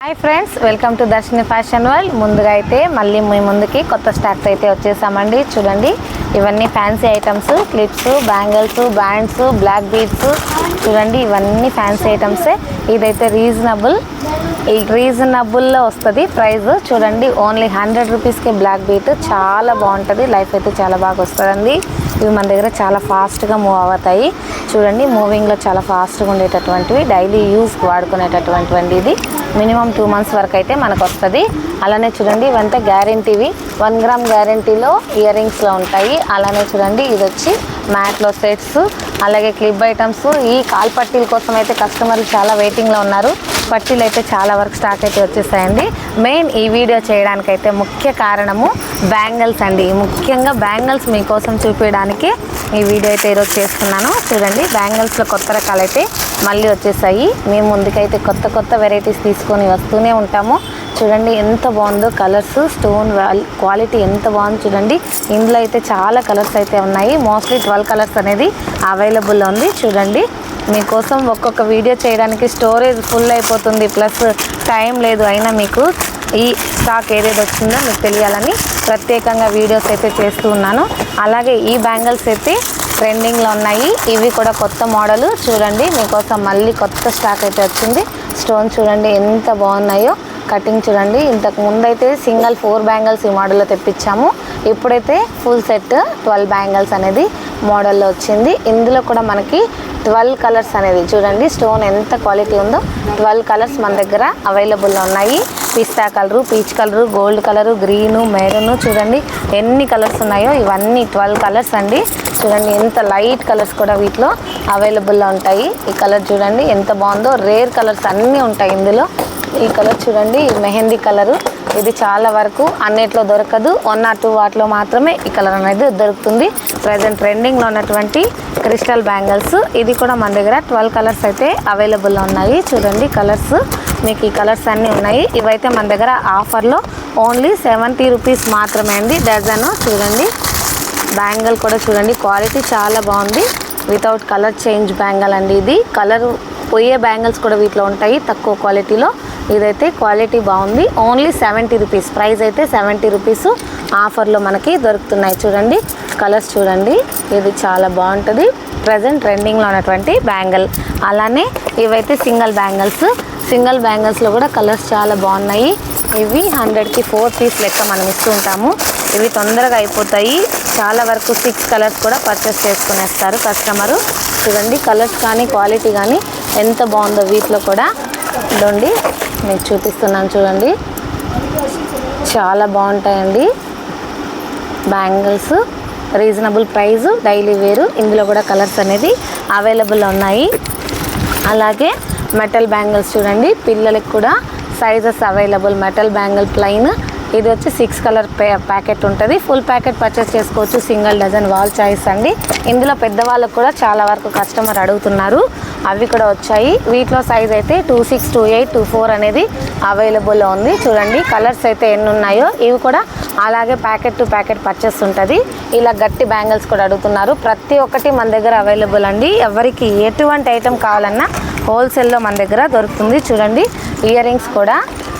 Hi friends, welcome to Darshini fashion world. ముందుగా అయితే మళ్ళీ మీ ముందుకి కొత్త స్టాక్స్ అయితే వచ్చేసామండి. చూడండి, ఇవన్నీ fancy items, clips, bangles, bands, black beads. చూడండి, ఇవన్నీ ఫ్యాన్సీ ఐటమ్సే. ఇదైతే రీజనబుల్లో వస్తుంది ప్రైస్. చూడండి, ఓన్లీ 100 రూపీస్కి బ్లాక్ బీట్ చాలా బాగుంటుంది. లైఫ్ అయితే చాలా బాగా వస్తుందండి. ఇవి మన దగ్గర చాలా ఫాస్ట్గా మూవ్ అవుతాయి. చూడండి, మూవింగ్లో చాలా ఫాస్ట్గా ఉండేటటువంటివి, డైలీ యూస్కి వాడుకునేటటువంటివి. ఇది మినిమం 2 months వరకు అయితే మనకు వస్తుంది. అలానే చూడండి, ఇవంతా గ్యారంటీవి, 1 గ్రామ్ గ్యారంటీలో ఇయర్ రింగ్స్లో ఉంటాయి. అలానే చూడండి, ఇది వచ్చి మ్యాట్లో సెట్స్, అలాగే క్లిప్ ఐటమ్స్. ఈ కాల్ పట్టీల కోసం అయితే కస్టమర్లు చాలా వెయిటింగ్లో ఉన్నారు. పట్టీలు అయితే చాలా వరకు స్టాక్ అయితే వచ్చేసాయండి. మెయిన్ ఈ వీడియో చేయడానికైతే ముఖ్య కారణము బ్యాంగిల్స్ అండి. ముఖ్యంగా బ్యాంగిల్స్ మీకోసం చూపించడానికి ఈ వీడియో అయితే ఈరోజు చేస్తున్నాను. చూడండి, బ్యాంగిల్స్లో కొత్త రకాలు అయితే మళ్ళీ వచ్చేసాయి. మేము ముందుకైతే కొత్త వెరైటీస్ తీసుకొని వస్తూనే ఉంటాము. చూడండి, ఎంత బాగుందో కలర్స్, స్టోన్ క్వాలిటీ ఎంత బాగుంది చూడండి. ఇందులో అయితే చాలా కలర్స్ అయితే ఉన్నాయి. మోస్ట్లీ 12 కలర్స్ అనేది అవైలబుల్లో ఉంది. చూడండి, మీకోసం ఒక్కొక్క వీడియో చేయడానికి స్టోరేజ్ ఫుల్ అయిపోతుంది, ప్లస్ టైం లేదు. అయినా మీకు ఈ స్టాక్ ఏదేది వచ్చిందో మీకు తెలియాలని ప్రత్యేకంగా వీడియోస్ అయితే చేస్తూ ఉన్నాను. అలాగే ఈ బ్యాంగిల్స్ అయితే ట్రెండింగ్లో ఉన్నాయి. ఇవి కూడా కొత్త మోడల్. చూడండి, మీకోసం మళ్ళీ కొత్త స్టాక్ అయితే వచ్చింది. స్టోన్ చూడండి ఎంత బాగున్నాయో. కటింగ్ చూడండి, ఇంతకు ముందు అయితే సింగిల్ 4 బ్యాంగిల్స్ ఈ మోడల్లో తెప్పించాము. ఇప్పుడైతే ఫుల్ సెట్ 12 బ్యాంగిల్స్ అనేది మోడల్లో వచ్చింది. ఇందులో కూడా మనకి 12 కలర్స్ అనేది చూడండి, స్టోన్ ఎంత క్వాలిటీ ఉందో. 12 కలర్స్ మన దగ్గర అవైలబుల్లో ఉన్నాయి. పిస్తా colour, peach colour, gold colour, green, maroon. చూడండి ఎన్ని కలర్స్ ఉన్నాయో. ఇవన్నీ 12 కలర్స్ అండి. చూడండి, ఎంత లైట్ కలర్స్ కూడా వీటిలో అవైలబుల్లో ఉంటాయి. ఈ కలర్ చూడండి ఎంత బాగుందో. రేర్ కలర్స్ అన్నీ ఉంటాయి ఇందులో. ఈ కలర్ చూడండి, మెహందీ కలరు. ఇది చాలా వరకు అన్నిట్లో దొరకదు, 1 or 2 వాటిలో మాత్రమే ఈ కలర్ అనేది దొరుకుతుంది. ప్రజెంట్ ట్రెండింగ్లో ఉన్నటువంటి క్రిస్టల్ బ్యాంగిల్స్. ఇది కూడా మన దగ్గర 12 కలర్స్ అయితే అవైలబుల్లో ఉన్నాయి. చూడండి కలర్స్, మీకు ఈ కలర్స్ అన్నీ ఉన్నాయి. ఇవైతే మన దగ్గర ఆఫర్లో ఓన్లీ 70 రూపీస్ మాత్రమే అండి డజను. చూడండి, బ్యాంగిల్ కూడా చూడండి, క్వాలిటీ చాలా బాగుంది. వితౌట్ కలర్ చేంజ్ బ్యాంగిల్ అండి. ఇది కలర్ పోయే బ్యాంగిల్స్ కూడా వీటిలో ఉంటాయి తక్కువ క్వాలిటీలో. ఇదైతే క్వాలిటీ బాగుంది. Only 70 rupees. ప్రైస్ అయితే 70 రూపీస్ ఆఫర్లో మనకి దొరుకుతున్నాయి. చూడండి కలర్స్ చూడండి, ఇది చాలా బాగుంటుంది. ప్రజెంట్ ట్రెండింగ్లో ఉన్నటువంటి బ్యాంగిల్. అలానే ఇవైతే సింగిల్ బ్యాంగిల్స్లో కూడా కలర్స్ చాలా బాగున్నాయి. ఇవి 100కి 4 పీస్ లెక్క మనం ఇస్తూ ఉంటాము. ఇవి తొందరగా అయిపోతాయి. చాలా వరకు 6 కలర్స్ కూడా పర్చేస్ చేసుకునేస్తారు కస్టమరు. చూడండి కలర్స్ కానీ క్వాలిటీ కానీ ఎంత బాగుందో. వీటిలో కూడా ఇదండి మీకు చూపిస్తున్నాను. చూడండి చాలా బాగుంటాయండి బ్యాంగిల్స్. రీజనబుల్ ప్రైస్, డైలీ వేరు. ఇందులో కూడా కలర్స్ అనేది అవైలబుల్లో ఉన్నాయి. అలాగే మెటల్ బ్యాంగిల్స్ చూడండి, పిల్లలకి కూడా sizes available. Metal bangle plain. ఇది వచ్చి 6 కలర్ ప్యాకెట్ ఉంటుంది. ఫుల్ ప్యాకెట్ పర్చేస్ చేసుకోవచ్చు. సింగిల్ డజన్ వాల్ చాయిస్ అండి. ఇందులో పెద్దవాళ్ళకు కూడా చాలా వరకు కస్టమర్ అడుగుతున్నారు. అవి కూడా వచ్చాయి. వీటిలో సైజ్ అయితే 26, 28, 24 అనేది అవైలబుల్లో ఉంది. చూడండి కలర్స్ అయితే ఎన్ని ఉన్నాయో. ఇవి కూడా అలాగే ప్యాకెట్ టు ప్యాకెట్ పర్చేస్ ఉంటుంది. ఇలా గట్టి బ్యాంగిల్స్ కూడా అడుగుతున్నారు. ప్రతి ఒక్కటి మన దగ్గర అవైలబుల్ అండి. ఎవరికి ఎటువంటి ఐటెం కావాలన్నా హోల్సేల్లో మన దగ్గర దొరుకుతుంది. చూడండి ఇయర్ రింగ్స్ కూడా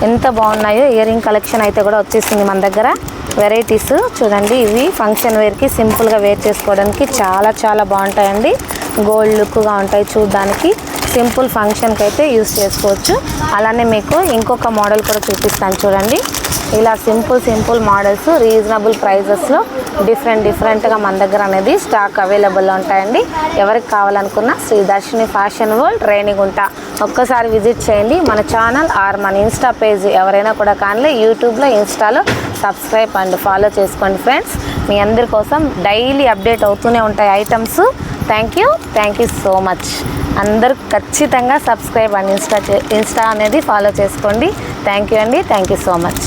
ఎంత బాగున్నాయో. ఇయర్ రింగ్ కలెక్షన్ అయితే కూడా వచ్చేసింది మన దగ్గర. వెరైటీస్ చూడండి, ఇవి ఫంక్షన్ వేర్కి సింపుల్గా వేర్ చేసుకోవడానికి చాలా బాగుంటాయండి. గోల్డ్ లుక్గా ఉంటాయి చూడడానికి. సింపుల్ ఫంక్షన్కి అయితే యూస్ చేసుకోవచ్చు. అలానే మీకు ఇంకొక మోడల్ కూడా చూపిస్తాను చూడండి. ఇలా సింపుల్ మోడల్స్ రీజనబుల్ ప్రైజెస్లో డిఫరెంట్గా మన దగ్గర అనేది స్టాక్ అవైలబుల్లో ఉంటాయండి. ఎవరికి కావాలనుకున్నా శ్రీ దర్శిని ఫ్యాషన్ వరల్డ్, రేణిగుంట ఒక్కసారి విజిట్ చేయండి. మన ఛానల్ ఆర్ మన ఇన్స్టా పేజ్ ఎవరైనా కూడా కానీ యూట్యూబ్లో, ఇన్స్టాలో సబ్స్క్రైబ్ అండ్ ఫాలో చేసుకోండి ఫ్రెండ్స్. మీ అందరి కోసం డైలీ అప్డేట్ అవుతూనే ఉంటాయి items. Thank you so much. అందరూ ఖచ్చితంగా సబ్స్క్రైబ్ అండ్ ఇన్స్టా అనేది ఫాలో చేసుకోండి. థ్యాంక్ యూ అండి. Thank you so much.